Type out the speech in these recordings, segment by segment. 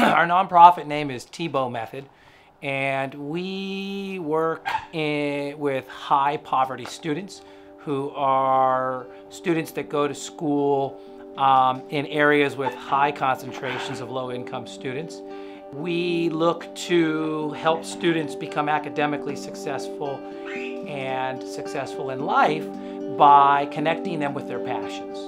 Our nonprofit name is Thiebaut Method, and we work with high poverty students who are students that go to school in areas with high concentrations of low-income students. We look to help students become academically successful and successful in life by connecting them with their passions.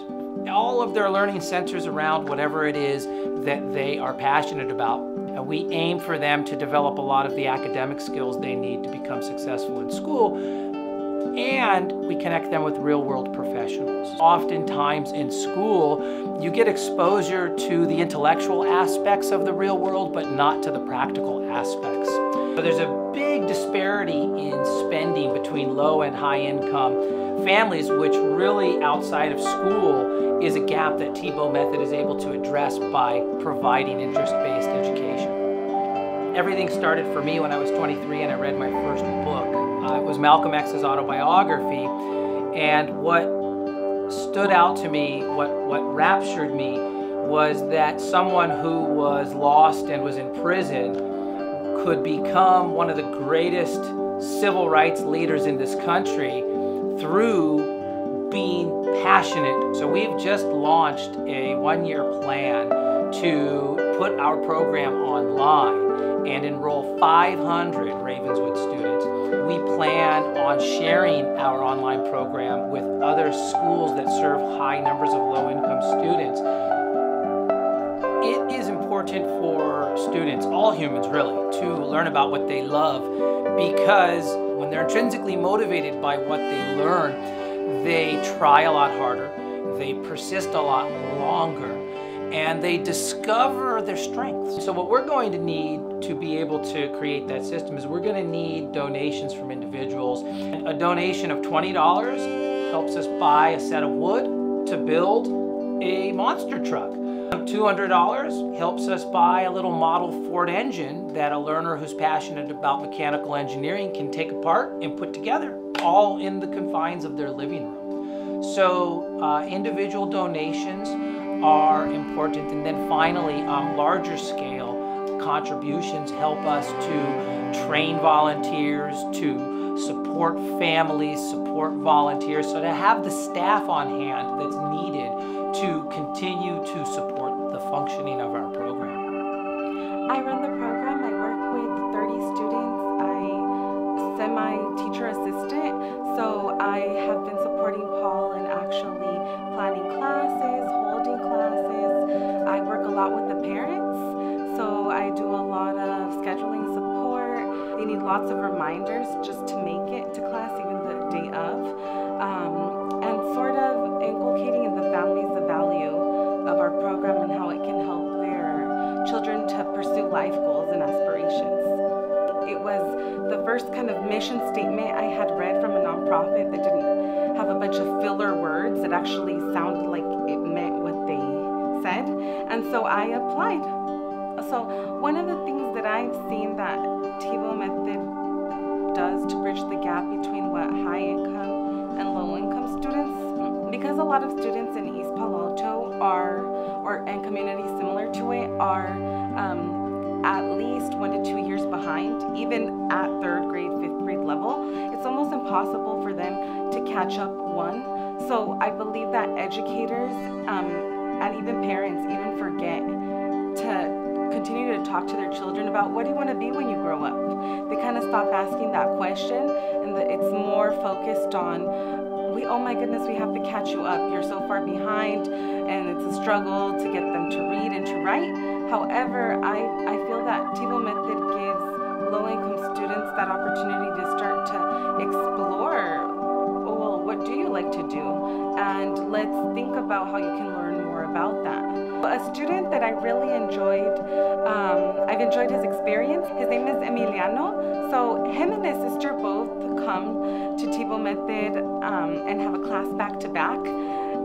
All of their learning centers around whatever it is that they are passionate about. We aim for them to develop a lot of the academic skills they need to become successful in school, and we connect them with real-world professionals. Oftentimes in school, you get exposure to the intellectual aspects of the real world, but not to the practical aspects. So there's a big disparity in spending between low and high income families, which really outside of school is a gap that Thiebaut Method is able to address by providing interest-based education. Everything started for me when I was 23 and I read my first book. It was Malcolm X's autobiography, and what stood out to me, what raptured me, was that someone who was lost and was in prison could become one of the greatest civil rights leaders in this country through being passionate. So we've just launched a one-year plan to put our program online and enroll 500 Ravenswood students. We plan on sharing our online program with other schools that serve high numbers of low-income students. It is important for students, all humans really, to learn about what they love, because when they're intrinsically motivated by what they learn, they try a lot harder, they persist a lot longer, and they discover their strengths. So what we're going to need to be able to create that system is we're going to need donations from individuals. A donation of $20 helps us buy a set of wood to build a monster truck. $200 helps us buy a little model Ford engine that a learner who's passionate about mechanical engineering can take apart and put together, all in the confines of their living room. So individual donations are important, and then finally larger scale contributions help us to train volunteers, to support families, support volunteers, so to have the staff on hand that's needed to continue to support the functioning of our program. I run the program. I work with 30 students. I semi-teacher assistant, so I have been supporting Paul in actually planning classes, holding classes. I work a lot with the parents, so I do a lot of scheduling support. They need lots of reminders just to make it to class, even the day of, and sort of inculcating in the families the value of our program and how it can help their children to pursue life goals and aspirations. It was the first kind of mission statement I had read from a nonprofit that didn't have a bunch of filler words. It actually sounded like it meant what they said, and so I applied. So one of the things that I've seen that Thiebaut Method does to bridge the gap between what high income and low income students, because a lot of students in East Palo Alto and communities similar to it are at least 1 to 2 years behind, even at 3rd grade, 5th grade level. It's almost impossible for them to catch up one. So I believe that educators and even parents even forget to continue to talk to their children about what do you want to be when you grow up. They kind of stop asking that question, and it's more focused on, oh my goodness, we have to catch you up. You're so far behind, and it's a struggle to get them to read and to write. However, I feel that Thiebaut Method gives low-income students that opportunity to start to explore, oh, well, what do you like to do? And let's think about how you can learn more about that. A student that I really enjoyed, I've enjoyed his experience. His name is Emiliano. So him and his sister both come to Thiebaut Method and have a class back-to-back.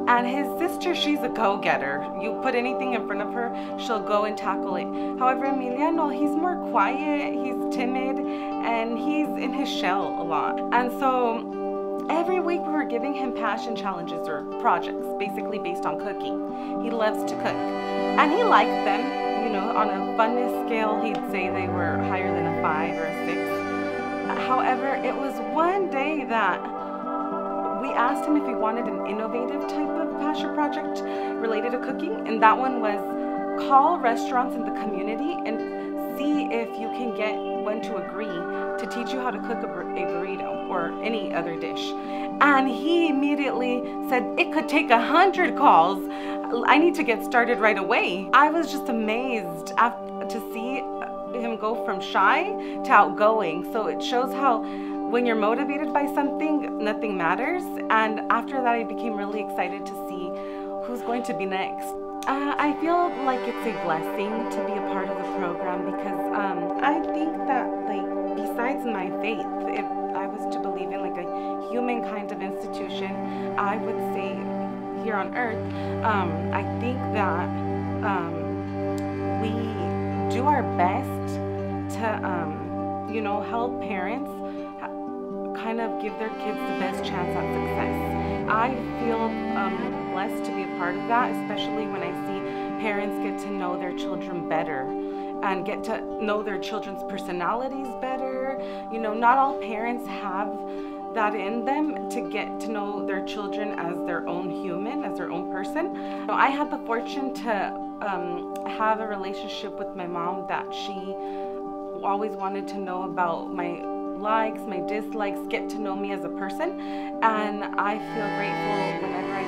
And his sister, she's a go-getter. You put anything in front of her, she'll go and tackle it. However, Emiliano, he's more quiet, he's timid, and he's in his shell a lot. And so every week we were giving him passion challenges or projects, basically based on cooking. He loves to cook, and he liked them. you know, on a funness scale, he'd say they were higher than a 5 or a 6. However, it was one day that we asked him if he wanted an innovative type of passion project related to cooking, and that one was call restaurants in the community and see if you can get one to agree to teach you how to cook a burrito or any other dish. And he immediately said, it could take 100 calls. I need to get started right away. I was just amazed to see him go from shy to outgoing. So it shows how when you're motivated by something, nothing matters. And after that, I became really excited to see who's going to be next. I feel like it's a blessing to be a part of the program because I think that, like, besides my faith, if I was to believe in like a human kind of institution, I would say here on earth, I think that we do our best to, you know, help parents kind of give their kids the best chance at success. I feel blessed to be a part of that, especially when I see parents get to know their children better and get to know their children's personalities better. You know, not all parents have that in them to get to know their children as their own human, as their own person. I had the fortune to have a relationship with my mom that she always wanted to know about my likes, my dislikes, get to know me as a person, and I feel grateful whenever I